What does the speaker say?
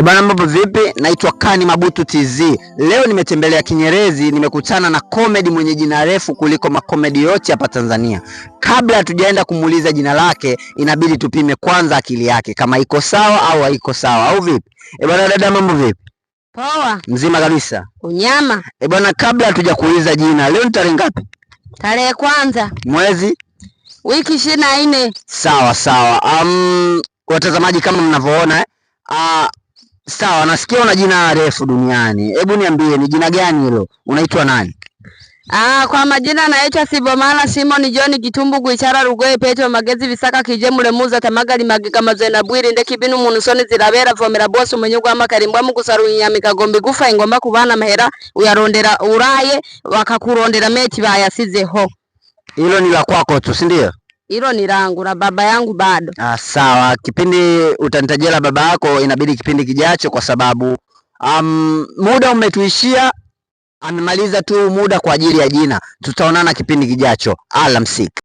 Bwana, mambo vipi? Naitwa Kani Mabutu TZ. Leo nimetembelea Kinyerezi, nimekutana na comedy mwenye jina refu kuliko makomedi yote hapa Tanzania. Kabla hatujaenda kumuuliza jina lake, inabidi tupime kwanza akili yake kama iko sawa au haiko sawa, au vipi? Bwana dada, mambo vipi? Poa. Mzima kabisa. Unyama. Bwana, kabla hatujakuuliza jina, leo ni tarehe ngapi? Tarehe kwanza. Mwezi? Wiki 24. Sawa sawa. Watazamaji kama mnavyoona sawa, nasikia una jina refu duniani. Hebu niambie ni jina gani hilo? Unaitwa nani? Kwa majina naitwa Sibomala Simon John Gitumbu Guichara Rugoye Petro Magezi Visaka Kijemule Muza Tamagali Magika Mazena Bwiri Ndeki Binu Munusoni Zirabera Vomera Bosu Mwenyugu Amakarimba Mukusaru Nyamika Gombe Gufa Ingomba Kubana Mahera uyarondera uraye wakakurondera meti bayasizeho. Hilo ni la kwako tu, si ndio? Hilo ni langu na baba yangu bado. Sawa, kipindi utanitajia baba yako inabidi kipindi kijacho kwa sababu muda umetuishia. Amemaliza tu muda kwa ajili ya jina. Tutaonana kipindi kijacho. Alamsik.